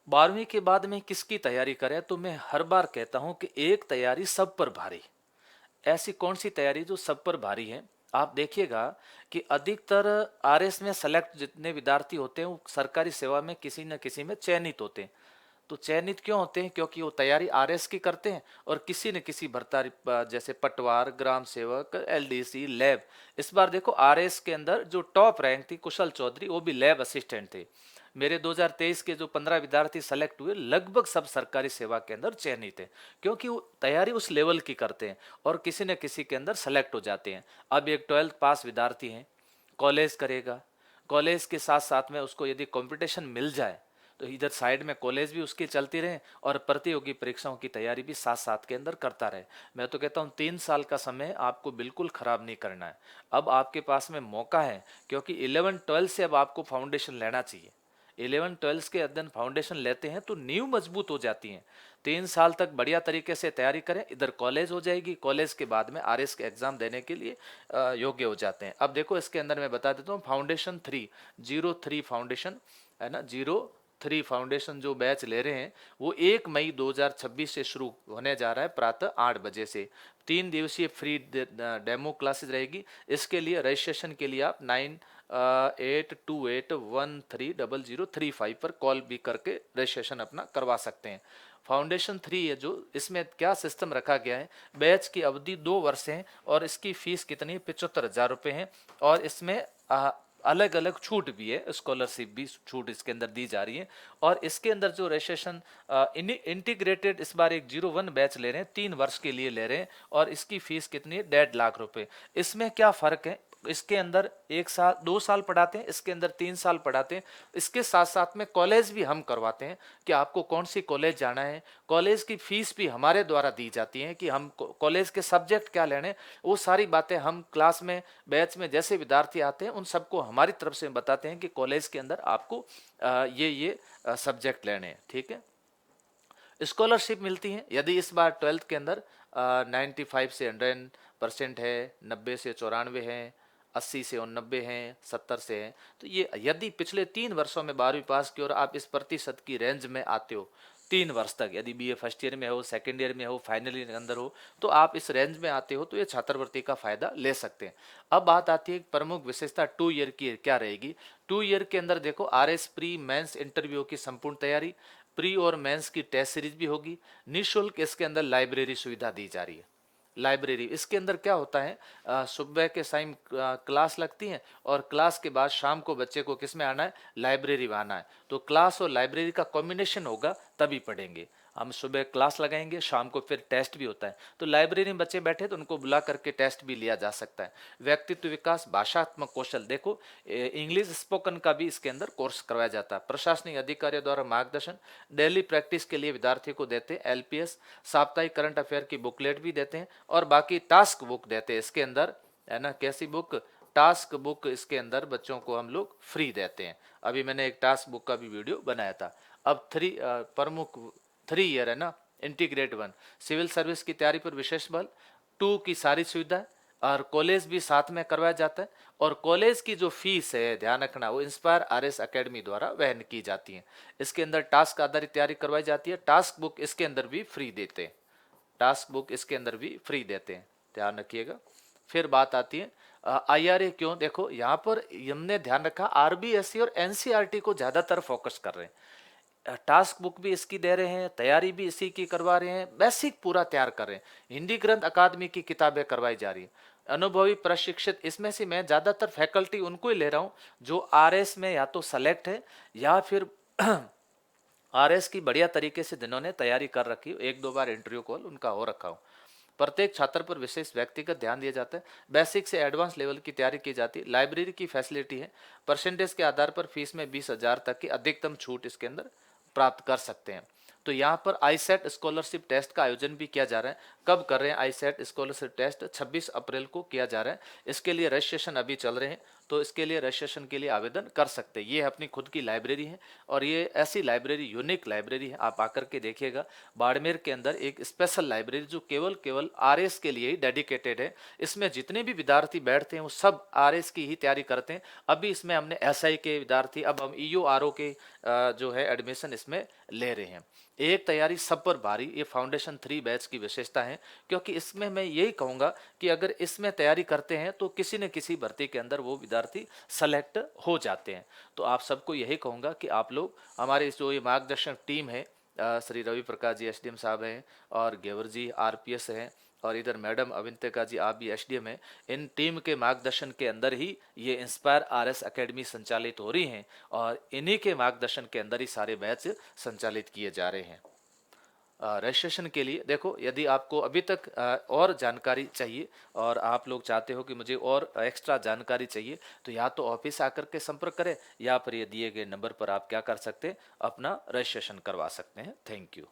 12वीं के बाद में किसकी तैयारी करें, तो मैं हर बार कहता हूं कि एक तैयारी सब पर भारी। ऐसी कौन सी तैयारी जो सब पर भारी है? आप देखिएगा कि अधिकतर आरएस में सेलेक्ट जितने विद्यार्थी होते हैं वो सरकारी सेवा में किसी न किसी में चयनित होते हैं। तो चयनित क्यों होते हैं? क्योंकि वो तैयारी आरएस की करते हैं और किसी न किसी भर्ती जैसे पटवार, ग्राम सेवक, एलडीसी, लैब। इस बार देखो आरएस के अंदर जो टॉप रैंक थी कुशल चौधरी, वो भी लैब असिस्टेंट थे। मेरे 2023 के जो 15 विद्यार्थी सेलेक्ट हुए लगभग सब सरकारी सेवा के अंदर चयनित है, क्योंकि वो तैयारी उस लेवल की करते हैं और किसी न किसी के अंदर सेलेक्ट हो जाते हैं। अब एक 12th पास विद्यार्थी है, कॉलेज करेगा, कॉलेज के साथ साथ में उसको यदि कंपटीशन मिल जाए तो इधर साइड में कॉलेज भी उसकी चलती रहे और प्रतियोगी परीक्षाओं की तैयारी भी साथ साथ के अंदर करता रहे। मैं तो कहता हूँ 3 साल का समय आपको बिल्कुल खराब नहीं करना है। अब आपके पास में मौका है, क्योंकि 11-12 से अब आपको फाउंडेशन लेना चाहिए। 11-12 के अध्ययन फाउंडेशन लेते हैं तो नींव मजबूत हो जाती है। 3 साल तक बढ़िया तरीके से तैयारी करें, इधर कॉलेज हो जाएगी, कॉलेज के बाद में आरएस के एग्जाम देने के लिए योग्य हो जाते हैं। अब देखो इसके अंदर मैं बता देता हूँ, फाउंडेशन 03 फाउंडेशन है ना, 03 फाउंडेशन जो बैच ले रहे हैं वो 1 मई 2026 से शुरू होने जा रहा है प्रातः 8 बजे से। 3 दिवसीय फ्री डेमो क्लासेस रहेगी। इसके लिए रजिस्ट्रेशन के लिए आप 9828130035 पर कॉल भी करके रजिस्ट्रेशन अपना करवा सकते हैं। फाउंडेशन 3 है जो, इसमें क्या सिस्टम रखा गया है, बैच की अवधि 2 वर्ष है और इसकी फीस कितनी, 75,000 रुपये है। और इसमें अलग अलग छूट भी है, स्कॉलरशिप भी छूट इसके अंदर दी जा रही है। और इसके अंदर जो रजिस्ट्रेशन इंटीग्रेटेड इस बार एक 01 बैच ले रहे हैं, 3 वर्ष के लिए ले रहे हैं और इसकी फीस कितनी है, 1.5 लाख रुपए। इसमें क्या फर्क है, इसके अंदर 1 साल 2 साल पढ़ाते हैं, इसके अंदर 3 साल पढ़ाते हैं। इसके साथ साथ में कॉलेज भी हम करवाते हैं कि आपको कौन सी कॉलेज जाना है। कॉलेज की फीस भी हमारे द्वारा दी जाती है कि हम कॉलेज के सब्जेक्ट क्या लेने, वो सारी बातें हम क्लास में बैच में जैसे विद्यार्थी आते हैं उन सबको हमारी तरफ से बताते हैं कि कॉलेज के अंदर आपको ये सब्जेक्ट लेने हैं। ठीक है, स्कॉलरशिप मिलती है यदि इस बार 12th के अंदर 95 से 100% है, 90 से 94 है, 80 से 89 हैं, 70 से हैं। तो ये यदि पिछले 3 वर्षों में 12वीं पास की और आप इस प्रतिशत की रेंज में आते हो 3 वर्ष तक, यदि बीए फर्स्ट ईयर में हो, सेकेंड ईयर में हो, फाइनल ईयर के अंदर हो, तो आप इस रेंज में आते हो तो ये छात्रवृत्ति का फायदा ले सकते हैं। अब बात आती है प्रमुख विशेषता 2 ईयर की क्या रहेगी। 2 ईयर के अंदर देखो आरएस प्री मेंस इंटरव्यू की संपूर्ण तैयारी, प्री और मेंस की टेस्ट सीरीज भी होगी। निःशुल्क इसके अंदर लाइब्रेरी सुविधा दी जा रही है। लाइब्रेरी इसके अंदर क्या होता है, सुबह के टाइम क्लास लगती है और क्लास के बाद शाम को बच्चे को किस में आना है, लाइब्रेरी में आना है। तो क्लास और लाइब्रेरी का कॉम्बिनेशन होगा तभी पढ़ेंगे। हम सुबह क्लास लगाएंगे, शाम को फिर टेस्ट भी होता है। तो लाइब्रेरी में बच्चे बैठे तो उनको बुला करके टेस्ट भी लिया जा सकता है। व्यक्तित्व विकास, भाषात्मक कौशल, देखो इंग्लिश स्पोकन का भी इसके अंदर कोर्स करवाया जाता है। प्रशासनिक अधिकारियों द्वारा मार्गदर्शन, डेली प्रैक्टिस के लिए विद्यार्थी को देते हैं एलपीएस, साप्ताहिक करंट अफेयर की बुकलेट भी देते हैं और बाकी टास्क बुक देते हैं इसके अंदर, है ना। कैसी बुक, टास्क बुक इसके अंदर बच्चों को हम लोग फ्री देते हैं। अभी मैंने एक टास्क बुक का भी वीडियो बनाया था। अब प्रमुख 3 ईयर है ना, इंटीग्रेट 1 सिविल सर्विस की तैयारी पर विशेष बल, 2 की सारी सुविधा और कॉलेज भी साथ में करवाया जाता है। और कॉलेज की जो फीस है ध्यान रखना, वो इंस्पायर आरएस एकेडमी द्वारा वहन की जाती है। इसके अंदर टास्क आधारित तैयारी करवाई जाती है। टास्क बुक इसके अंदर भी फ्री देते हैं, टास्क बुक इसके अंदर भी फ्री देते हैं, ध्यान रखिएगा। फिर बात आती है आईआरए क्यों, देखो यहाँ पर हमने ध्यान रखा आरबीएससी और एनसीईआरटी को ज्यादातर फोकस कर रहे हैं। टास्क बुक भी इसकी दे रहे हैं, तैयारी भी इसी की करवा रहे हैं, बेसिक पूरा तैयार कर रहे हैं। हिंदी ग्रंथ अकादमी की किताबें करवाई जा रही है। अनुभवी प्रशिक्षित, इसमें से मैं ज्यादातर फैकल्टी उनको ही ले रहा हूँ जो आरएस में या तो सेलेक्ट है या फिर आरएस की बढ़िया तरीके से जिन्होंने तैयारी कर रखी हो, 1-2 बार इंटरव्यू कॉल उनका हो रखा हो। प्रत्येक छात्र पर विशेष व्यक्तिगत ध्यान दिया जाता है। बेसिक से एडवांस लेवल की तैयारी की जाती है। लाइब्रेरी की फैसिलिटी है। परसेंटेज के आधार पर फीस में 20,000 तक की अधिकतम छूट इसके अंदर प्राप्त कर सकते हैं। तो यहाँ पर आईसेट स्कॉलरशिप टेस्ट का आयोजन भी किया जा रहा है। कब कर रहे हैं आईसेट स्कॉलरशिप टेस्ट, 26 अप्रैल को किया जा रहा है। इसके लिए रजिस्ट्रेशन अभी चल रहे हैं। तो इसके लिए रजिस्ट्रेशन के लिए आवेदन कर सकते हैं। ये अपनी खुद की लाइब्रेरी है और ये ऐसी लाइब्रेरी यूनिक लाइब्रेरी है, आप आकर के देखिएगा। बाड़मेर के अंदर एक स्पेशल लाइब्रेरी जो केवल आरएस के लिए ही डेडिकेटेड है। इसमें जितने भी विद्यार्थी बैठते हैं वो सब आरएस की ही तैयारी करते हैं। अभी इसमें हमने एसआई के विद्यार्थी, अब हम ईओ आरओ के जो है एडमिशन इसमें ले रहे हैं। एक तैयारी सब पर भारी, ये फाउंडेशन 3 बैच की विशेषता है, क्योंकि इसमें मैं यही कहूँगा कि अगर इसमें तैयारी करते हैं तो किसी न किसी भर्ती के अंदर वो विद्यार्थी सेलेक्ट हो जाते हैं। तो आप सबको यही कहूँगा कि आप लोग हमारे जो ये मार्गदर्शक टीम है, श्री रवि प्रकाश जी एसडीएम साहब हैं और गेवर जी आरपीएस हैं और इधर मैडम अविंतिका जी आप भी एसडीएम हैं, इन टीम के मार्गदर्शन के अंदर ही ये इंस्पायर आरएस एकेडमी संचालित हो रही हैं और इन्हीं के मार्गदर्शन के अंदर ही सारे बैच संचालित किए जा रहे हैं। रजिस्ट्रेशन के लिए देखो, यदि आपको अभी तक और जानकारी चाहिए और आप लोग चाहते हो कि मुझे और एक्स्ट्रा जानकारी चाहिए, तो या तो ऑफिस आकर के संपर्क करें या फिर ये दिए गए नंबर पर आप क्या कर सकते हैं, अपना रजिस्ट्रेशन करवा सकते हैं। Thank you.